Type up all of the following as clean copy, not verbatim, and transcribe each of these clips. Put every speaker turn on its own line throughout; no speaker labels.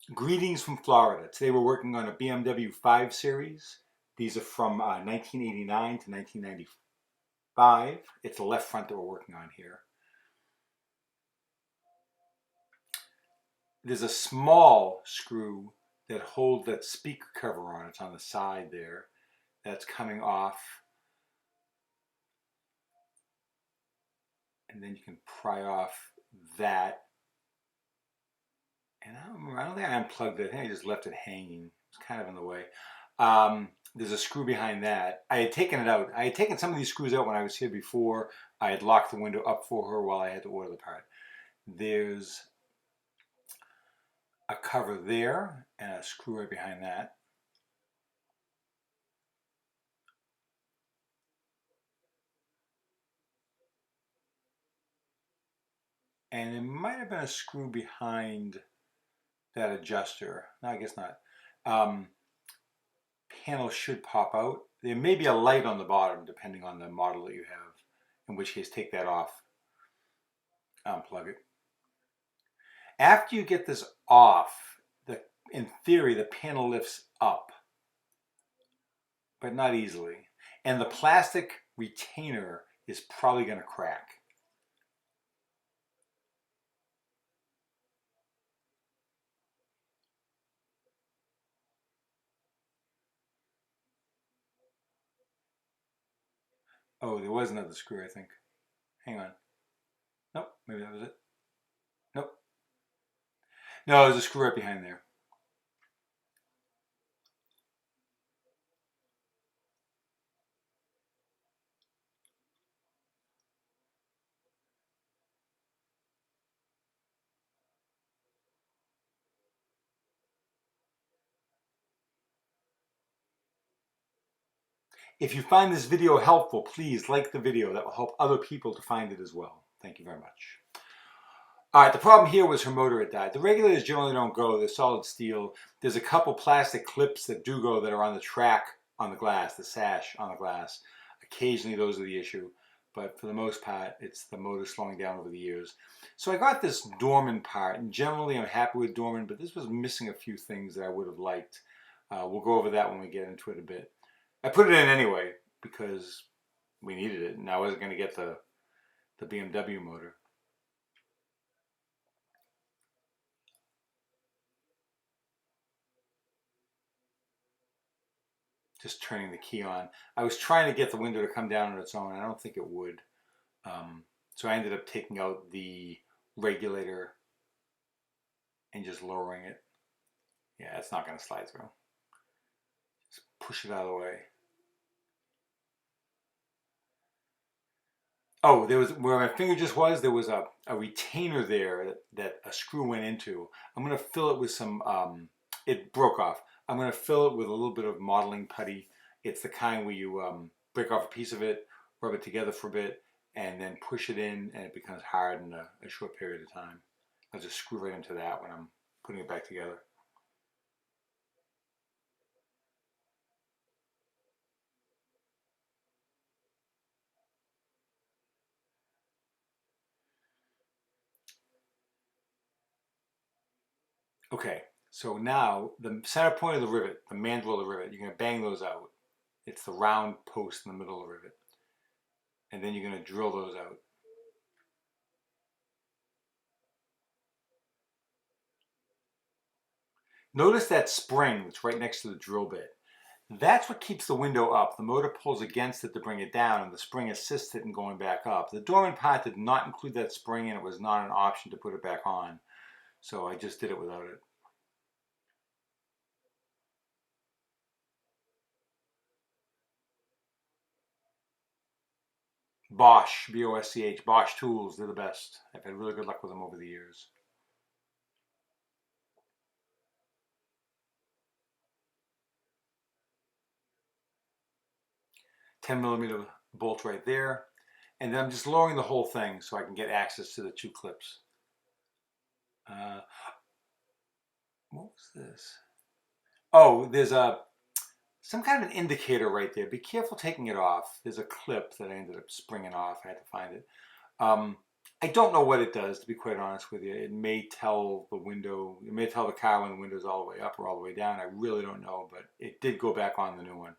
Greetings from Florida. Today we're working on a BMW 5 Series. These are from 1989 to 1995. It's the left front that we're working on here. There's a small screw that holds that speaker cover on. It's on the side there. That's coming off. And then you can pry off that. And I don't think I unplugged it. I think I just left it hanging. It's kind of in the way. There's a screw behind that. I had taken it out. I had taken some of these screws out when I was here before. I had locked the window up for her while I had to order the part. There's a cover there and a screw right behind that. And it might have been a screw behind that adjuster. No, I guess not. Panel should pop out. There may be a light on the bottom depending on the model that you have, in which case take that off, unplug it. After you get this off, in theory the panel lifts up, but not easily. And the plastic retainer is probably going to crack. Oh, there was another screw, I think. Hang on. Nope, maybe that was it. Nope. No, there's a screw right behind there. If you find this video helpful, please like the video. That will help other people to find it as well. Thank you very much. All right, the problem here was her motor had died. The regulators generally don't go. They're solid steel. There's a couple plastic clips that do go that are on the track on the glass, the sash on the glass. Occasionally those are the issue, but for the most part, it's the motor slowing down over the years. So I got this Dorman part, and generally I'm happy with Dorman, but this was missing a few things that I would have liked. We'll go over that when we get into it a bit. I put it in anyway because we needed it, and I wasn't going to get the BMW motor. Just turning the key on. I was trying to get the window to come down on its own. I don't think it would. So I ended up taking out the regulator and just lowering it. Yeah, it's not going to slide through. Just push it out of the way. Oh, there was, where my finger just was, there was a retainer there that a screw went into. I'm going to fill it with some, it broke off. I'm going to fill it with a little bit of modeling putty. It's the kind where you break off a piece of it, rub it together for a bit, and then push it in, and it becomes hard in a short period of time. I'll just screw right into that when I'm putting it back together. Okay, so now the center point of the rivet, the mandrel of the rivet, you're going to bang those out. It's the round post in the middle of the rivet. And then you're going to drill those out. Notice that spring that's right next to the drill bit. That's what keeps the window up. The motor pulls against it to bring it down, and the spring assists it in going back up. The Dorman part did not include that spring, and it was not an option to put it back on. So I just did it without it. Bosch, B-O-S-C-H, Bosch tools, they're the best. I've had really good luck with them over the years. 10mm bolt right there. And then I'm just lowering the whole thing so I can get access to the two clips. What was this? Oh, there's some kind of an indicator right there. Be careful taking it off. There's a clip that I ended up springing off. I had to find it. I don't know what it does, to be quite honest with you. It may tell the window, it may tell the car when the window's all the way up or all the way down. I really don't know, but it did go back on the new one.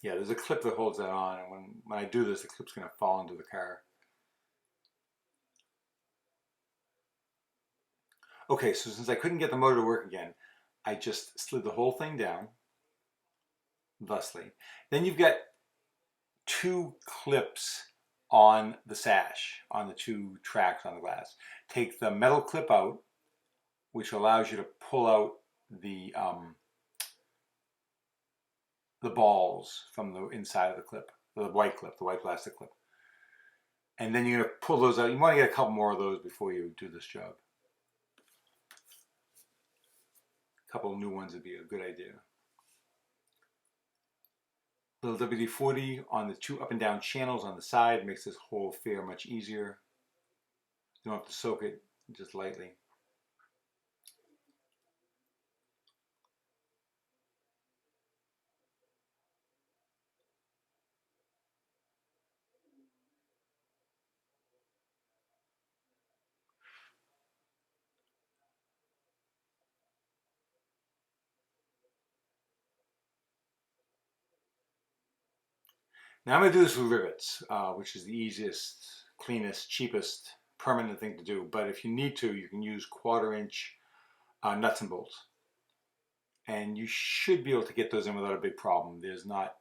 Yeah, there's a clip that holds that on, and when I do this, the clip's going to fall into the car. Okay, so since I couldn't get the motor to work again, I just slid the whole thing down, thusly. Then you've got two clips on the sash, on the two tracks on the glass. Take the metal clip out, which allows you to pull out the balls from the inside of the clip, the white plastic clip. And then you're going to pull those out. You want to get a couple more of those before you do this job. A couple of new ones would be a good idea. Little WD-40 on the two up and down channels on the side makes this whole affair much easier. You don't have to soak it, just lightly. Now I'm going to do this with rivets, which is the easiest, cleanest, cheapest, permanent thing to do. But if you need to, you can use 1/4-inch nuts and bolts. And you should be able to get those in without a big problem. There's not,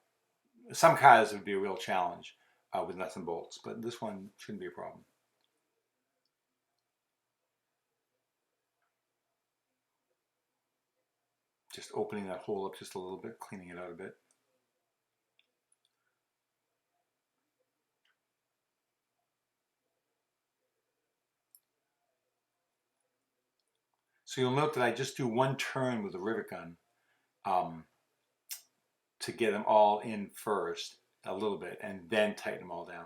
some cars would be a real challenge with nuts and bolts, but this one shouldn't be a problem. Just opening that hole up just a little bit, cleaning it out a bit. So you'll note that I just do one turn with the rivet gun to get them all in first, a little bit, and then tighten them all down.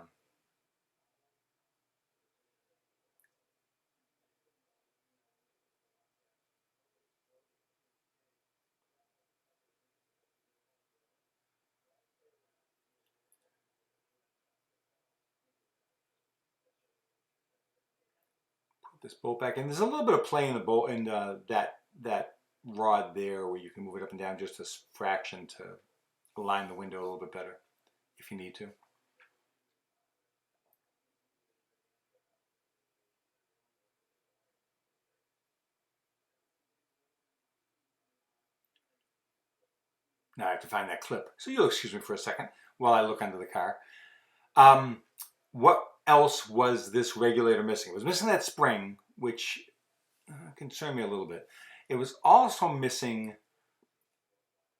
Put this bolt back in. There's a little bit of play in the bolt in that rod there where you can move it up and down just a fraction to align the window a little bit better if you need to. Now I have to find that clip. So you'll excuse me for a second while I look under the car. What else was this regulator missing? It was missing that spring, which concerned me a little bit. It was also missing,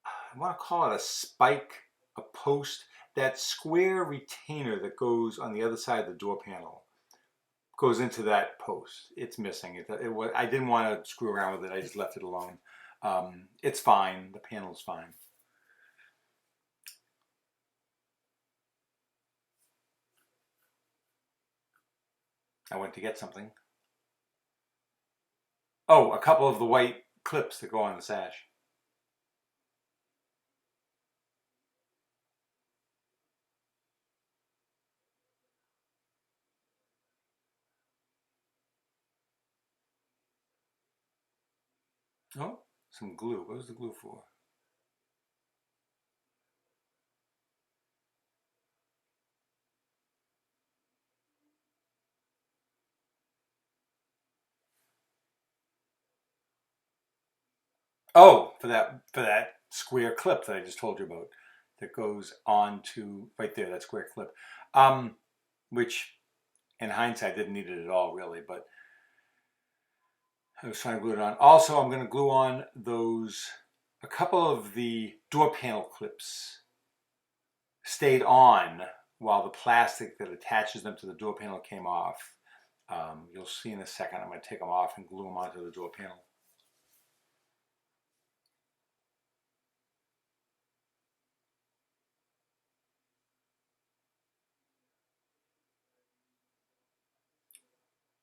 I want to call it a spike, a post, that square retainer that goes on the other side of the door panel. Goes into that post. It's missing. I didn't want to screw around with it. I just left it alone. It's fine. The panel's fine. I went to get something. Oh, a couple of the white clips that go on the sash. Oh, some glue. What was the glue for? Oh, for that square clip that I just told you about, that goes on to right there, that square clip, which in hindsight didn't need it at all, really, but I was trying to glue it on. Also, I'm going to glue on a couple of the door panel clips stayed on while the plastic that attaches them to the door panel came off. You'll see in a second. I'm going to take them off and glue them onto the door panel.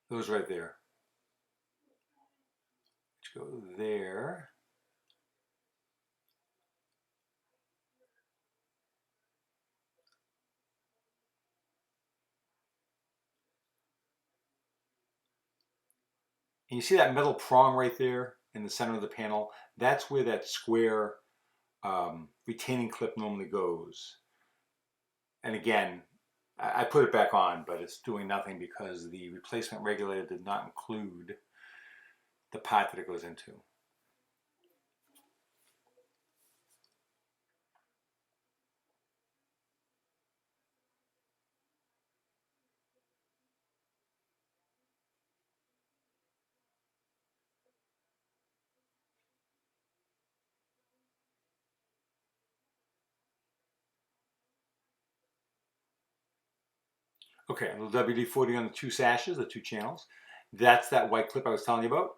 Those right there. Let's go there. And you see that metal prong right there in the center of the panel? That's where that square retaining clip normally goes. And again, I put it back on, but it's doing nothing because the replacement regulator did not include the part that it goes into. Okay, a little WD-40 on the two sashes, the two channels. That's that white clip I was telling you about.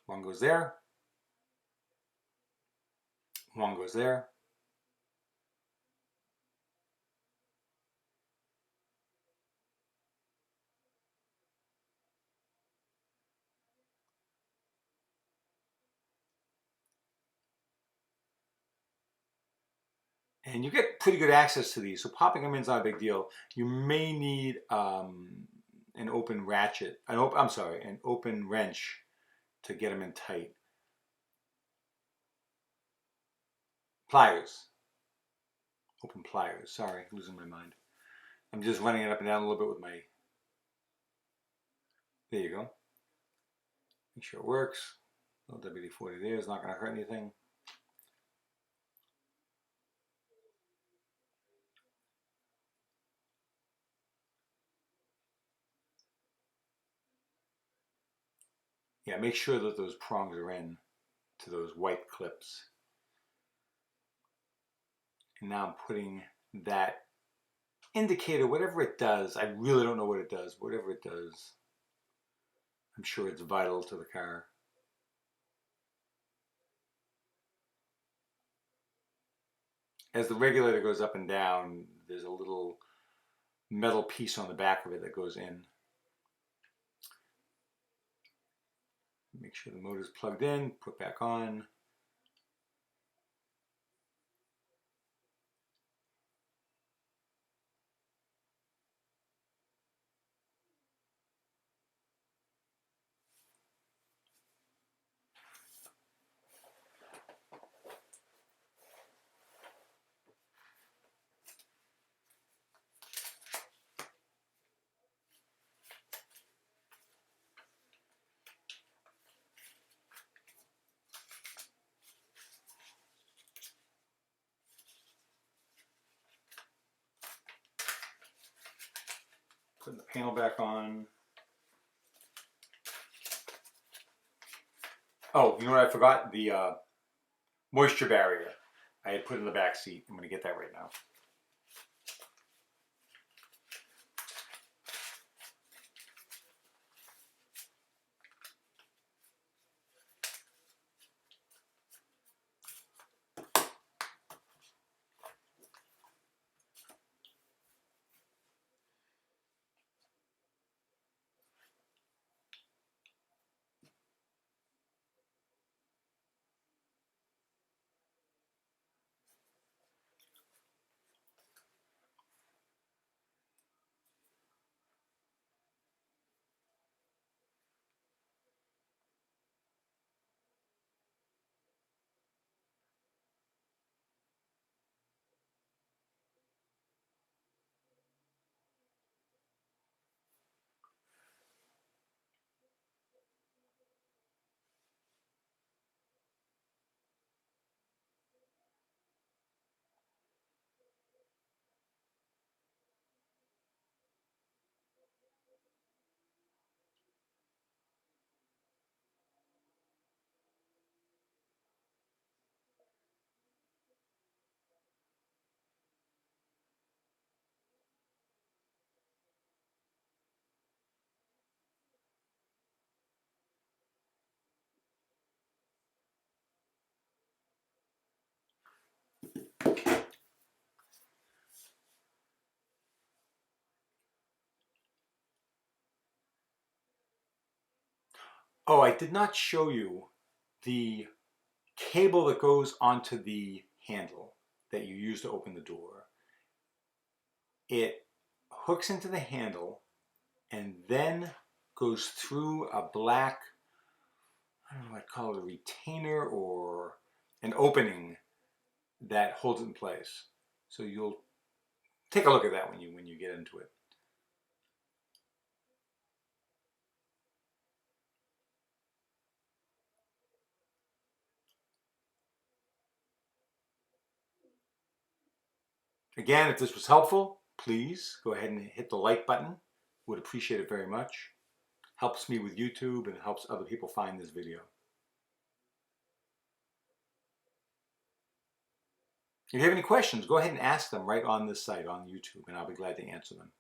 One goes there. One goes there. And you get pretty good access to these, so popping them in is not a big deal. You may need an open ratchet, an open wrench to get them in tight. Pliers. Open pliers. Sorry, losing my mind. I'm just running it up and down a little bit with my... There you go. Make sure it works. A little WD-40 there is not going to hurt anything. Yeah, make sure that those prongs are in to those white clips. And now I'm putting that indicator, whatever it does, I really don't know what it does, but whatever it does, I'm sure it's vital to the car. As the regulator goes up and down, there's a little metal piece on the back of it that goes in. Make sure the motor's plugged in, put back on. Putting the panel back on. Oh, you know what I forgot? The moisture barrier I had put in the back seat. I'm going to get that right now. Oh, I did not show you the cable that goes onto the handle that you use to open the door. It hooks into the handle and then goes through a black, I don't know what I'd call it, a retainer or an opening that holds it in place. So you'll take a look at that when you get into it. Again, if this was helpful, please go ahead and hit the like button. Would appreciate it very much. Helps me with YouTube and helps other people find this video. If you have any questions, go ahead and ask them right on this site on YouTube, and I'll be glad to answer them.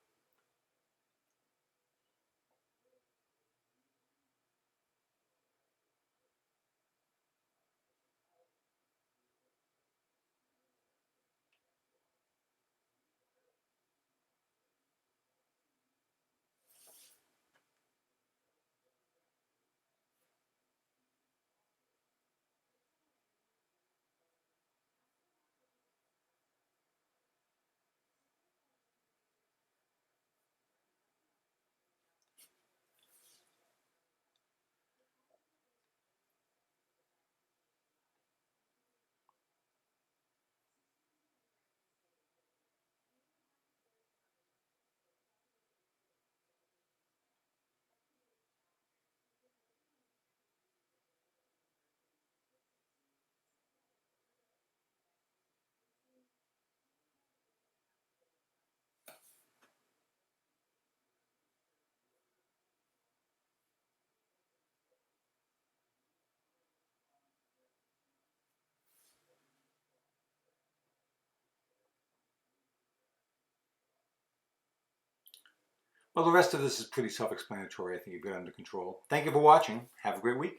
Well, the rest of this is pretty self-explanatory. I think you've got it under control. Thank you for watching. Have a great week.